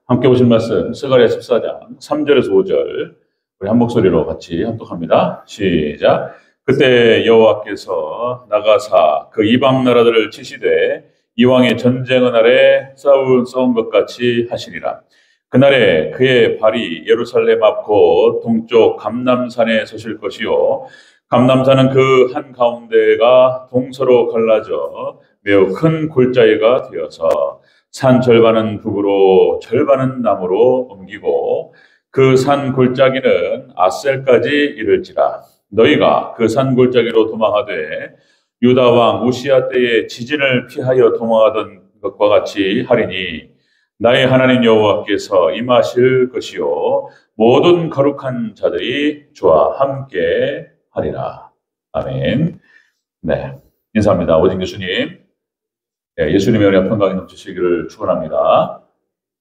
함께 보실 말씀 스가랴 14장 3절에서 5절 우리 한 목소리로 같이 합독합니다. 시작. 그때 여호와께서 나가사 그 이방 나라들을 치시되 이왕의 전쟁의 날에 싸운 것 같이 하시리라. 그날에 그의 발이 예루살렘 앞 곧 동쪽 감람산에 서실 것이요 감람산은 그 한가운데가 동서로 갈라져 매우 큰 골짜기가 되어서 산 절반은 북으로 절반은 남으로 옮기고 그 산 골짜기는 아셀까지 이를지라. 너희가 그 산 골짜기로 도망하되 유다 왕 우시야 때의 지진을 피하여 도망하던 것과 같이 하리니 나의 하나님 여호와께서 임하실 것이요 모든 거룩한 자들이 저와 함께 하리라. 아멘. 네, 인사합니다. 오진 교수님. 네, 예수님의 은혜와 평강이 넘치시기를 축원합니다.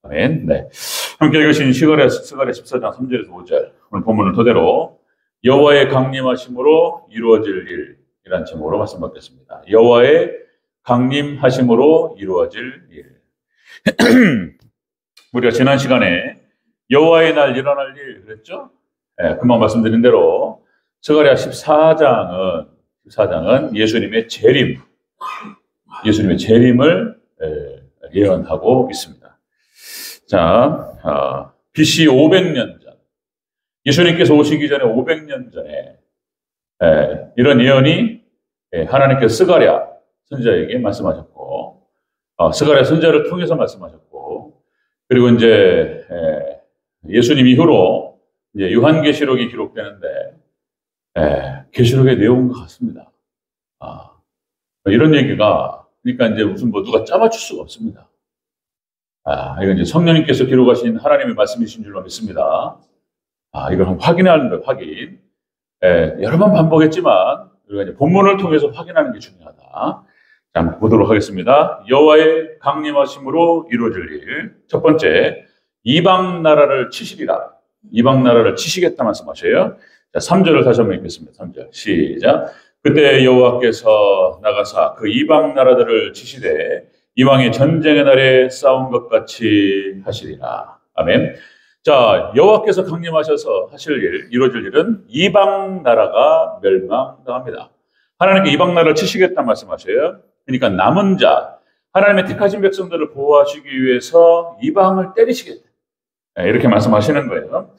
아멘. 네, 함께 읽으신 스가랴 14장 3절에서 5절 오늘 본문을 토대로 여호와의 강림하심으로 이루어질 일이란 제목으로 말씀 받겠습니다. 여호와의 강림하심으로 이루어질 일. 우리가 지난 시간에 여호와의 날 일어날 일 그랬죠? 네, 금방 말씀드린 대로 스가랴 14장은 예수님의 재림을 예언하고 있습니다. 자, BC 500년 전, 예수님께서 오시기 전에 500년 전에 이런 예언이 하나님께서 스가랴 선지자에게 말씀하셨고, 스가랴 선지자를 통해서 말씀하셨고, 그리고 이제 예수님 이후로 이제 요한계시록이 기록되는데 계시록의 내용과 같습니다. 이런 얘기가 그러니까 이제 무슨 뭐 누가 짜맞출 수가 없습니다. 이건 이제 성령님께서 기록하신 하나님의 말씀이신 줄로 믿습니다. 이걸 한번 확인하는 거예요, 확인. 여러 번 반복했지만 우리가 이제 본문을 통해서 확인하는 게 중요하다. 자, 한번 보도록 하겠습니다. 여호와의 강림하심으로 이루어질 일. 첫 번째, 이방 나라를 치시리라. 이방 나라를 치시겠다 말씀하셔요. 자, 3절을 다시 한번 읽겠습니다. 3절 시작. 그때 여호와께서 나가사 그 이방 나라들을 치시되 이왕의 전쟁의 날에 싸운 것 같이 하시리라. 아멘. 자, 여호와께서 강림하셔서 하실 일, 이루어질 일은 이방 나라가 멸망당합니다. 하나님께 이방 나라를 치시겠다 말씀하셔요. 그러니까 남은 자, 하나님의 택하신 백성들을 보호하시기 위해서 이방을 때리시겠다. 이렇게 말씀하시는 거예요.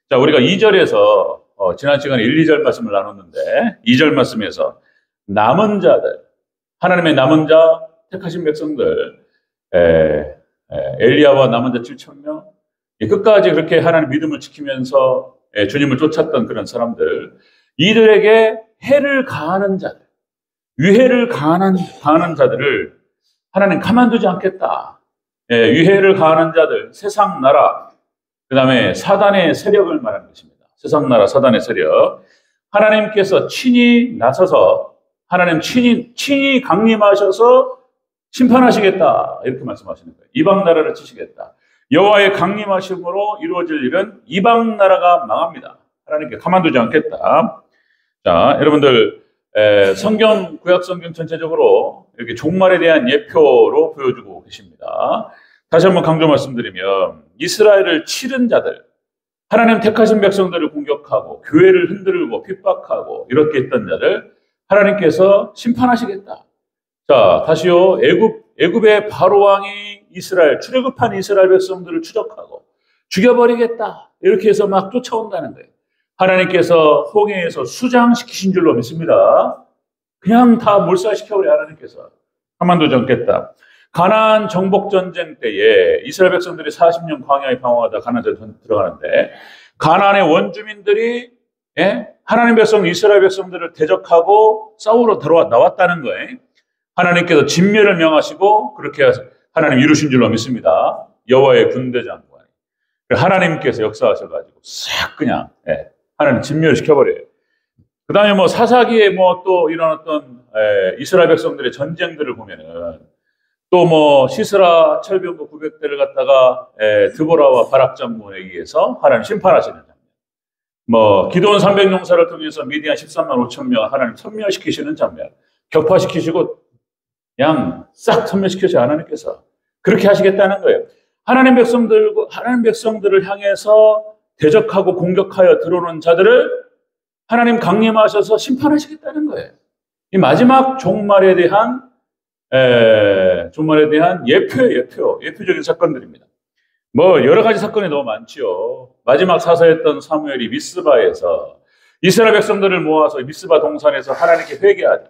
자, 우리가 2절에서 지난 시간에 1, 2절 말씀을 나눴는데 2절 말씀에서 남은 자들, 하나님의 남은 자, 택하신 백성들, 엘리야와 남은 자 7,000명, 끝까지 그렇게 하나님 믿음을 지키면서 주님을 쫓았던 그런 사람들, 이들에게 해를 가하는 자들, 위해를 가하는 자들을 하나님 가만두지 않겠다. 위해를 가하는 자들, 세상 나라, 그 다음에 사단의 세력을 말하는 것입니다. 세상 나라 사단의 세력, 하나님께서 친히 나서서 하나님 친히 강림하셔서 심판하시겠다 이렇게 말씀하시는 거예요. 이방 나라를 치시겠다. 여호와의 강림하심으로 이루어질 일은 이방 나라가 망합니다. 하나님께 가만두지 않겠다. 자, 여러분들 성경 구약 성경 전체적으로 이렇게 종말에 대한 예표로 보여주고 계십니다. 다시 한번 강조 말씀드리면 이스라엘을 치른 자들, 하나님 택하신 백성들을 공격하고 교회를 흔들고 핍박하고 이렇게 했던 자들 하나님께서 심판하시겠다. 자, 다시요. 애굽의 바로 왕이 이스라엘 출애굽한 이스라엘 백성들을 추적하고 죽여버리겠다. 이렇게 해서 막 쫓아온다는 거예요. 하나님께서 홍해에서 수장시키신 줄로 믿습니다. 그냥 다 몰살시켜버려 하나님께서. 가만두지 않겠다. 가나안 정복 전쟁 때에 이스라엘 백성들이 40년 광야에 방황하다 가나안에 들어가는데 가나안의 원주민들이 하나님 백성 이스라엘 백성들을 대적하고 싸우러 나왔다는 거예요. 하나님께서 진멸을 명하시고 그렇게 하나님 이루신 줄로 믿습니다. 여호와의 군대 장관 하나님께서 역사하셔가지고 싹 그냥 하나님 진멸시켜버려요. 그 다음에 뭐 사사기에 뭐 또 일어났던 이스라엘 백성들의 전쟁들을 보면은 또 뭐 시스라 철병거 900대를 갖다가 드보라와 바락 장군에 의해서 하나님 심판하시는 장면. 뭐 기드온 300용사를 통해서 미디안 13만 5천 명 하나님 섬멸시키시는 장면. 격파시키시고 그냥 싹 섬멸시키셔 하나님께서 그렇게 하시겠다는 거예요. 하나님 백성들을 향해서 대적하고 공격하여 들어오는 자들을 하나님 강림하셔서 심판하시겠다는 거예요. 이 마지막 종말에 대한 예표적인 사건들입니다. 뭐 여러 가지 사건이 너무 많지요. 마지막 사사였던 사무엘이 미스바에서 이스라엘 백성들을 모아서 미스바 동산에서 하나님께 회개하자.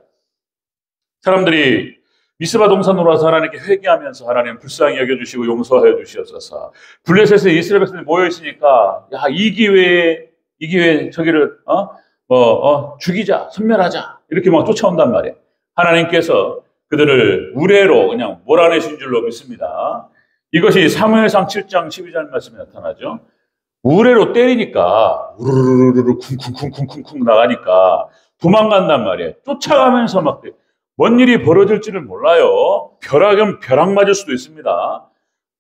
사람들이 미스바 동산으로 와서 하나님께 회개하면서 하나님 불쌍히 여겨주시고 용서하여 주시옵소서. 블레셋에 이스라엘 백성들이 모여 있으니까 야, 이 기회에 저기를 죽이자, 섬멸하자 이렇게 막 쫓아온단 말이에요. 하나님께서 그들을 우레로 그냥 몰아내신 줄로 믿습니다. 이것이 사무엘상 7장 12절 말씀에 나타나죠. 우레로 때리니까 우르르르르 쿵쿵쿵쿵쿵 나가니까 도망간단 말이에요. 쫓아가면서 막 뭔 일이 벌어질지를 몰라요. 벼락 맞을 수도 있습니다.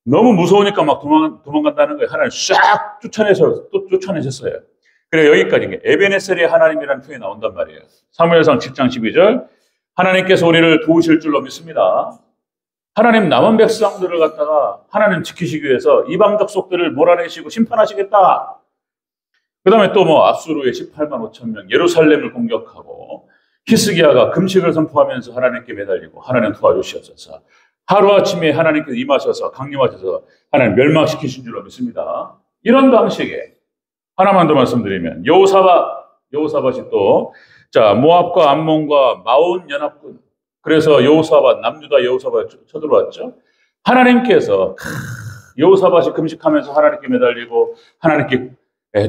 너무 무서우니까 막 도망간다는 거예요. 하나님 싹 쫓아내셨어요. 그래 여기까지 에베네셀의 하나님이라는 표현이 나온단 말이에요. 사무엘상 7장 12절 하나님께서 우리를 도우실 줄로 믿습니다. 하나님 남은 백성들을 갖다가 하나님 지키시기 위해서 이방 족속들을 몰아내시고 심판하시겠다. 그 다음에 또 뭐 압수르의 18만 5천 명 예루살렘을 공격하고 히스기야가 금식을 선포하면서 하나님께 매달리고 하나님 도와주시옵소서. 하루아침에 하나님께서 임하셔서 강림하셔서 하나님 멸망시키신 줄로 믿습니다. 이런 방식에 하나만 더 말씀드리면 여호사밧이 또 모압과 암몬과 마온 연합군 그래서 남유다 여호사밧이 쳐들어왔죠. 하나님께서 여호사밧이 금식하면서 하나님께 매달리고 하나님께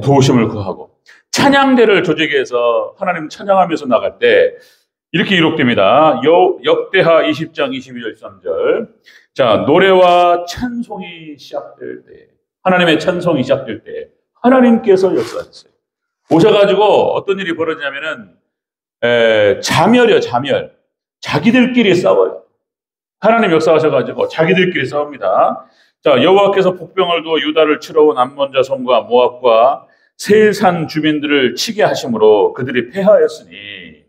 도우심을 구하고 찬양대를 조직해서 하나님 찬양하면서 나갈 때 이렇게 기록됩니다. 역대하 20장 22절 23절 자 노래와 찬송이 시작될 때 하나님의 찬송이 시작될 때 하나님께서 역사하셨어요. 오셔가지고 어떤 일이 벌어지냐면은 자멸이요 자멸. 자기들끼리 싸워요. 하나님 역사하셔가지고 자기들끼리 싸웁니다. 자 여호와께서 복병을 두어 유다를 치러 온 암몬 자손과 모압과 세일산 주민들을 치게 하심으로 그들이 패하였으니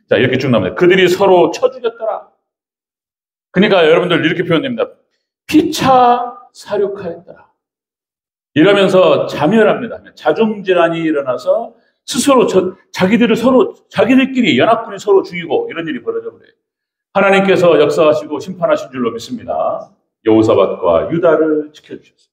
자 이렇게 쭉 나옵니다. 그들이 서로 쳐 죽였더라. 그러니까 여러분들 이렇게 표현됩니다. 피차 사륙하였더라. 이러면서 자멸합니다. 자중질환이 일어나서 스스로 자기들끼리 연합군이 서로 죽이고 이런 일이 벌어져 버려요. 하나님께서 역사하시고 심판하신 줄로 믿습니다. 여호사밧과 유다를 지켜주셨어요.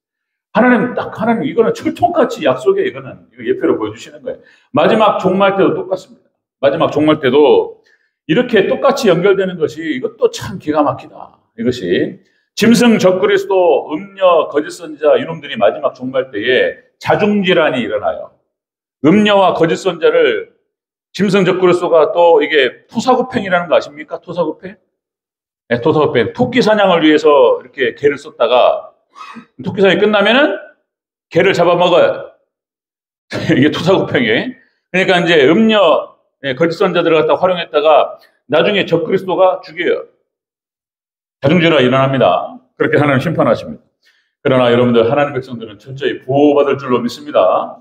하나님 이거는 철통같이 약속에 이거 예표로 보여주시는 거예요. 마지막 종말 때도 똑같습니다. 마지막 종말 때도 이렇게 똑같이 연결되는 것이 이것도 참 기가 막히다. 이것이 짐승 적그리스도 음녀 거짓 선지자 이놈들이 마지막 종말 때에 자중질환이 일어나요. 음녀와 거짓 선자를 짐승 적그리스도가 또 이게 토사구팽이라는 거 아십니까? 토사구팽? 네, 토사구팽. 토끼 사냥을 위해서 이렇게 개를 썼다가 토끼 사냥이 끝나면은 개를 잡아먹어요. 이게 토사구팽이에요. 그러니까 이제 음녀 거짓 선자들을 갖다 활용했다가 나중에 적그리스도가 죽여요. 자중질환이 일어납니다. 그렇게 하나님 심판하십니다. 그러나 여러분들 하나님 백성들은 철저히 보호받을 줄로 믿습니다.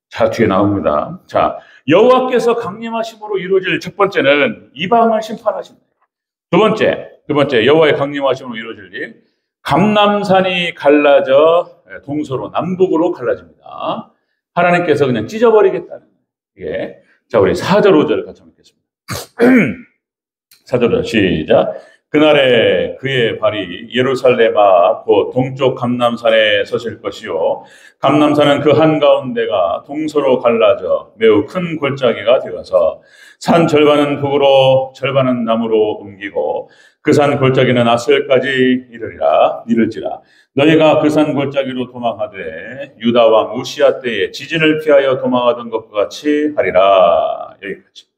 자, 뒤에 나옵니다. 자, 여호와께서 강림하심으로 이루어질 첫 번째는 이방을 심판하십니다. 두 번째 여호와의 강림하심으로 이루어질 일, 감람산이 갈라져 동서로 남북으로 갈라집니다. 하나님께서 그냥 찢어버리겠다는 게. 자, 우리 4절 5절 같이 읽겠습니다. 4절 시작. 그날에 그의 발이 예루살렘 앞 곧 동쪽 감람산에 서실 것이요 감람산은 그 한가운데가 동서로 갈라져 매우 큰 골짜기가 되어서 산 절반은 북으로 절반은 남으로 옮기고 그 산 골짜기는 아셀까지 이를지라 너희가 그 산 골짜기로 도망하되 유다 왕 우시야 때에 지진을 피하여 도망하던 것과 같이 하리라. 여기까지.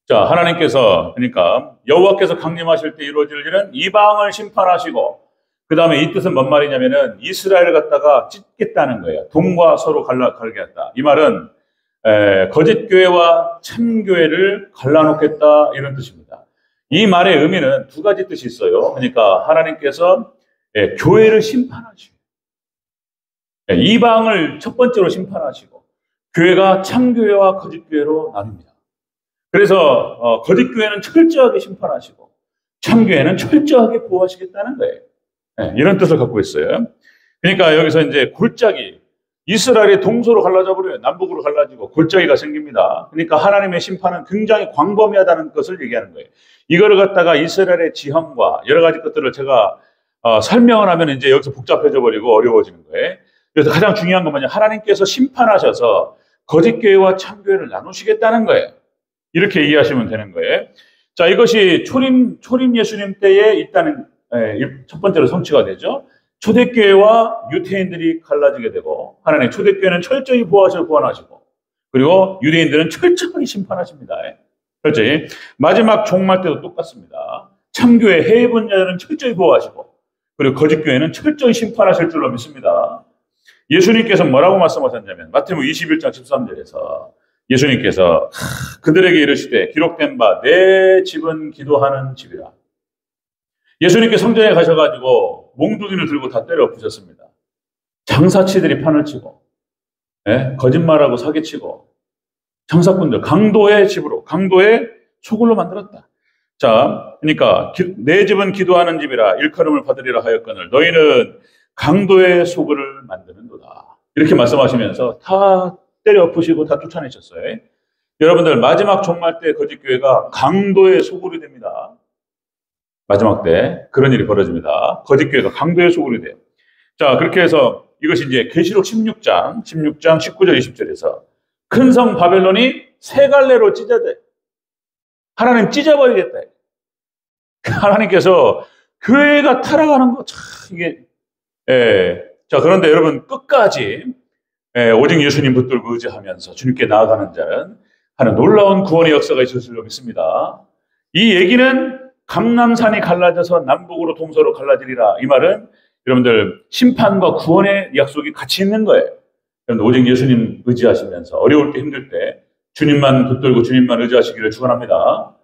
자, 하나님께서 그러니까 여호와께서 강림하실 때 이루어질 일은 이방을 심판하시고 그 다음에 이 뜻은 뭔 말이냐면은 이스라엘을 갖다가 찢겠다는 거예요. 동과 서로 갈게 했다. 이 말은 거짓 교회와 참 교회를 갈라놓겠다 이런 뜻입니다. 이 말의 의미는 두 가지 뜻이 있어요. 그러니까 하나님께서 교회를 심판하시고 이방을 첫 번째로 심판하시고 교회가 참 교회와 거짓 교회로 나뉩니다. 그래서 거짓 교회는 철저하게 심판하시고 참 교회는 철저하게 보호하시겠다는 거예요. 이런 뜻을 갖고 있어요. 그러니까 여기서 이제 골짜기, 이스라엘이 동서로 갈라져 버려요. 남북으로 갈라지고 골짜기가 생깁니다. 그러니까 하나님의 심판은 굉장히 광범위하다는 것을 얘기하는 거예요. 이거를 갖다가 이스라엘의 지형과 여러 가지 것들을 제가 설명을 하면 이제 여기서 복잡해져 버리고 어려워지는 거예요. 그래서 가장 중요한 건 뭐냐, 하나님께서 심판하셔서 거짓교회와 참교회를 나누시겠다는 거예요. 이렇게 이해하시면 되는 거예요. 자, 이것이 초림 예수님 때에 있다는 첫 번째로 성취가 되죠. 초대교회와 유태인들이 갈라지게 되고, 하나님 초대교회는 철저히 보호하시고 구원하시고, 그리고 유대인들은 철저히 심판하십니다. 철저히. 마지막 종말 때도 똑같습니다. 참교회 해외분자들은 철저히 보호하시고, 그리고 거짓교회는 철저히 심판하실 줄로 믿습니다. 예수님께서 뭐라고 말씀하셨냐면 마태복음 21장 13절에서 예수님께서 그들에게 이르시되 기록된 바 내 집은 기도하는 집이라. 예수님께 성전에 가셔가지고 몽둥이를 들고 다 때려 엎으셨습니다. 장사치들이 판을 치고, 거짓말하고 사기치고, 장사꾼들 강도의 집으로, 강도의 소굴로 만들었다. 자, 그러니까 내 집은 기도하는 집이라 일컬음을 받으리라 하였거늘 너희는 강도의 소굴을 만드는도다. 이렇게 말씀하시면서 다 때려 엎으시고 다 쫓아내셨어요. 여러분들, 마지막 종말 때 거짓교회가 강도의 소굴이 됩니다. 마지막 때 그런 일이 벌어집니다. 거짓교회가 강도의 소굴이 돼요. 자, 그렇게 해서 이것이 이제 계시록 16장 19절 20절에서 큰 성 바벨론이 세 갈래로 찢어져요. 하나님 찢어버리겠다. 하나님께서 교회가 타락하는 거 참 이게 자, 그런데 여러분 끝까지 오직 예수님 붙들고 의지하면서 주님께 나아가는 자는 하는 놀라운 구원의 역사가 있을 줄 믿습니다. 이 얘기는 감람산이 갈라져서 남북으로 동서로 갈라지리라. 이 말은 여러분들 심판과 구원의 약속이 같이 있는 거예요. 여러분들 오직 예수님 의지하시면서 어려울 때 힘들 때 주님만 붙들고 주님만 의지하시기를 축원합니다.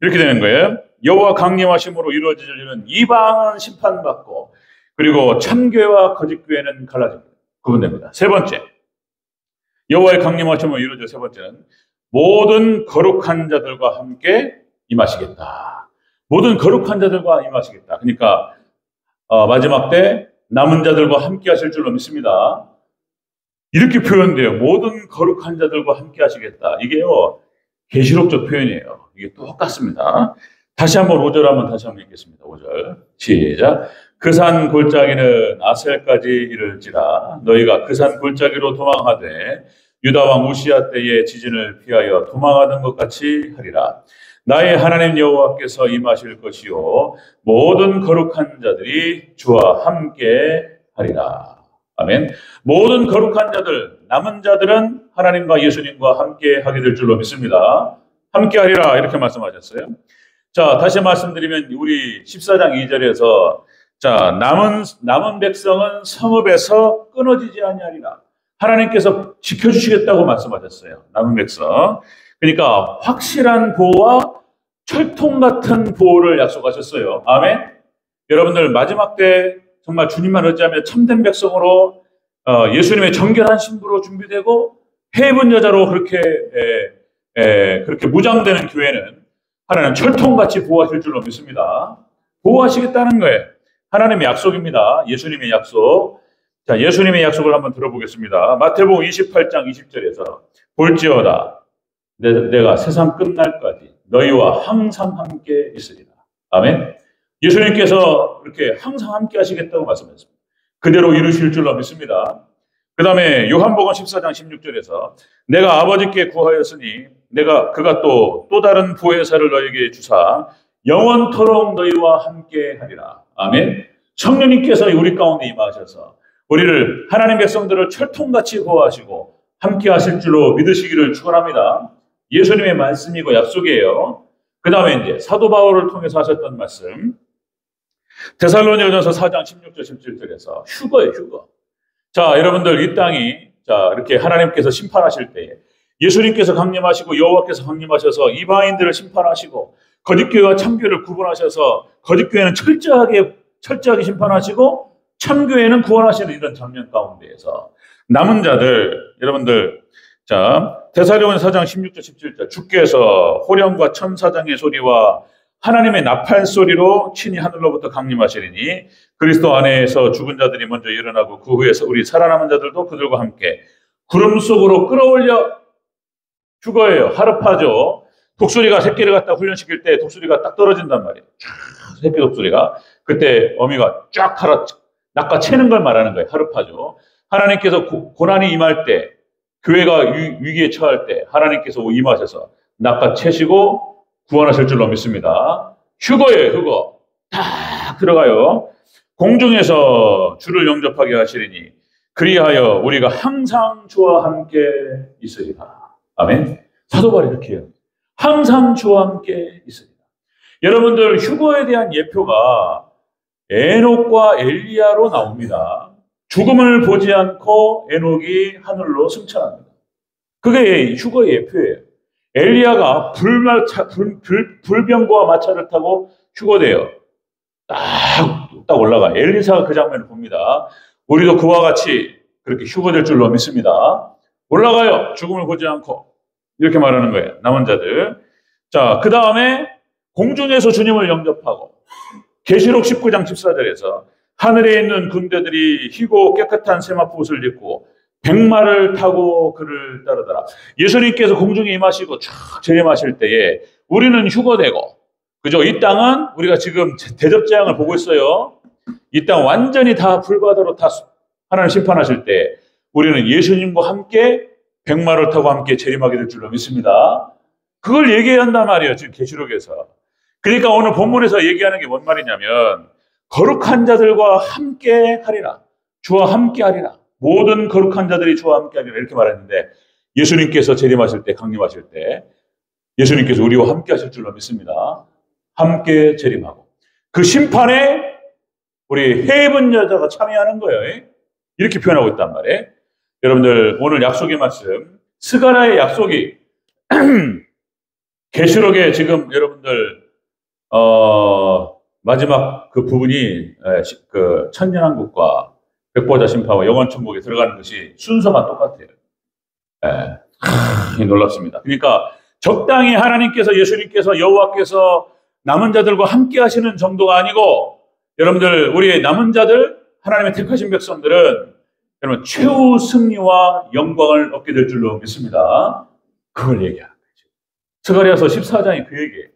이렇게 되는 거예요. 여호와 강림하심으로 이루어질 일은 이방은 심판받고 그리고 참교회와 거짓교회는 갈라집니다. 구분됩니다. 세 번째, 여호와의 강림하심으로 이루어질 세 번째는 모든 거룩한 자들과 함께 임하시겠다. 모든 거룩한 자들과 임하시겠다. 그러니까 마지막 때 남은 자들과 함께 하실 줄로 믿습니다. 이렇게 표현돼요. 모든 거룩한 자들과 함께 하시겠다. 이게요, 계시록적 표현이에요. 이게 똑같습니다. 다시 한번 5절 다시 한번 읽겠습니다. 5절 시작. 그 산 골짜기는 아셀까지 이를지라 너희가 그 산 골짜기로 도망하되 유다 왕 우시야 때의 지진을 피하여 도망하던 것 같이 하리라. 나의 하나님 여호와께서 임하실 것이요 모든 거룩한 자들이 주와 함께 하리라. 아멘. 모든 거룩한 자들, 남은 자들은 하나님과 예수님과 함께 하게 될 줄로 믿습니다. 함께 하리라 이렇게 말씀하셨어요. 자, 다시 말씀드리면 우리 14장 2절에서 자, 남은 백성은 성읍에서 끊어지지 아니하리라. 하나님께서 지켜주시겠다고 말씀하셨어요. 남은 백성. 그러니까 확실한 보호와 철통 같은 보호를 약속하셨어요. 아멘. 여러분들 마지막 때 정말 주님만 의지하며 참된 백성으로 예수님의 정결한 신부로 준비되고 해분 여자로 그렇게 무장되는 교회는 하나님 철통같이 보호하실 줄로 믿습니다. 보호하시겠다는 거예요. 하나님의 약속입니다. 예수님의 약속. 자, 예수님의 약속을 한번 들어보겠습니다. 마태복음 28장 20절에서 볼지어다 내가 세상 끝날까지 너희와 항상 함께 있으리라. 아멘. 예수님께서 이렇게 항상 함께 하시겠다고 말씀하셨습니다. 그대로 이루실 줄로 믿습니다. 그 다음에 요한복음 14장 16절에서 내가 아버지께 구하였으니 그가 또 다른 보혜사를 너희에게 주사 영원토록 너희와 함께 하리라. 아멘. 성령님께서 우리 가운데 임하셔서 우리를 하나님 백성들을 철통같이 보호하시고 함께 하실 줄로 믿으시기를 축원합니다. 예수님의 말씀이고 약속이에요. 그 다음에 이제 사도 바울을 통해서 하셨던 말씀 데살로니가전서 4장 16절 17절에서 휴거예요. 휴거. 자, 여러분들 이 땅이 자 이렇게 하나님께서 심판하실 때에 예수님께서 강림하시고 여호와께서 강림하셔서 이방인들을 심판하시고 거짓교회와 참교회를 구분하셔서 거짓교회는 철저하게 심판하시고 참교회는 구원하시는 이런 장면 가운데에서 남은 자들 여러분들 자 데살로니가전서 4장 16절 17절 주께서 호령과 천사장의 소리와 하나님의 나팔 소리로 친히 하늘로부터 강림하시리니 그리스도 안에서 죽은 자들이 먼저 일어나고 그 후에 우리 살아남은 자들도 그들과 함께 구름 속으로 끌어올려 죽어요. 하르파죠. 독수리가 새끼를 갖다 훈련시킬 때 독수리가 딱 떨어진단 말이에요. 새끼 독수리가. 그때 어미가 쫙 낚아채는 걸 말하는 거예요. 하르파죠. 하나님께서 고난이 임할 때, 교회가 위기에 처할 때 하나님께서 임하셔서 낚아채시고 구원하실 줄로 믿습니다. 휴거예요. 휴거. 딱 들어가요. 공중에서 주를 영접하게 하시리니 그리하여 우리가 항상 주와 함께 있으리라. 아멘. 사도 바울이 이렇게 해요. 항상 주와 함께 있으리라. 여러분들 휴거에 대한 예표가 에녹과 엘리야로 나옵니다. 죽음을 보지 않고 에녹이 하늘로 승천합니다. 그게 휴거의 예표예요. 엘리야가 불병거와 마차를 타고 휴거돼요. 딱 올라가. 엘리사가 그 장면을 봅니다. 우리도 그와 같이 그렇게 휴거될 줄로 믿습니다. 올라가요. 죽음을 보지 않고. 이렇게 말하는 거예요. 남은 자들. 자, 그 다음에 공중에서 주님을 영접하고 계시록 19장 14절에서 하늘에 있는 군대들이 희고 깨끗한 세마포 옷을 입고 백마를 타고 그를 따르더라. 예수님께서 공중에 임하시고 쫙 재림하실 때에 우리는 휴거되고, 그죠? 이 땅은 우리가 지금 대접재앙을 보고 있어요. 이 땅 완전히 다 불바다로 다 하나님 심판하실 때 우리는 예수님과 함께 백마를 타고 함께 재림하게 될 줄로 믿습니다. 그걸 얘기한단 말이에요. 지금 계시록에서. 그러니까 오늘 본문에서 얘기하는 게 뭔 말이냐면 거룩한 자들과 함께 하리라. 주와 함께 하리라. 모든 거룩한 자들이 주와 함께 하리라. 이렇게 말했는데 예수님께서 재림하실 때, 강림하실 때 예수님께서 우리와 함께 하실 줄로 믿습니다. 함께 재림하고 그 심판에 우리 해분 여자가 참여하는 거예요. 이렇게 표현하고 있단 말이에요. 여러분들 오늘 약속의 말씀, 스가랴의 약속이 계시록에 지금 여러분들 마지막 그 부분이 그 천년왕국과 백보자 심판과 영원 천국에 들어가는 것이 순서만 똑같아요. 놀랍습니다. 그러니까 적당히 하나님께서, 예수님께서, 여호와께서 남은 자들과 함께 하시는 정도가 아니고 여러분들 우리의 남은 자들, 하나님의 택하신 백성들은 여러분 최후 승리와 영광을 얻게 될 줄로 믿습니다. 그걸 얘기하는 거죠. 스가랴서 14장이 그 얘기예요.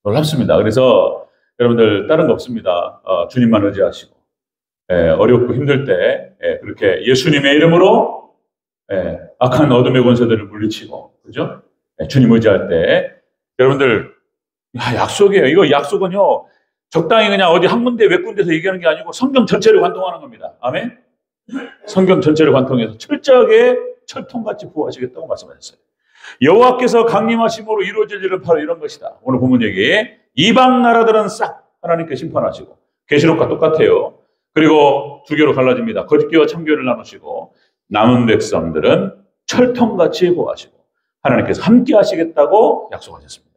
놀랍습니다. 그래서 여러분들 다른 거 없습니다. 주님만 의지하시고 어렵고 힘들 때 그렇게 예수님의 이름으로 악한 어둠의 권세들을 물리치고, 그죠? 주님 의지할 때 여러분들 약속이에요. 이거 약속은요 적당히 그냥 어디 한 군데 몇 군데서 얘기하는 게 아니고 성경 전체를 관통하는 겁니다. 아멘. 성경 전체를 관통해서 철저하게 철통같이 구하시겠다고 말씀하셨어요. 여호와께서 강림하심으로 이루어질 일은 바로 이런 것이다. 오늘 본문 얘기. 이방 나라들은 싹 하나님께 심판하시고, 계시록과 똑같아요. 그리고 두 개로 갈라집니다. 거짓교와 참교를 나누시고 남은 백성들은 철통같이 구하시고 하나님께서 함께 하시겠다고 약속하셨습니다.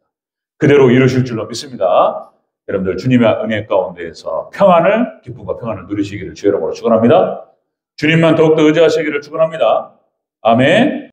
그대로 이루실 줄로 믿습니다. 여러분들 주님의 은혜 가운데에서 평안을, 기쁨과 평안을 누리시기를 주의 이름으로 축원합니다. 주님만 더욱더 의지하시기를 축원합니다. 아멘.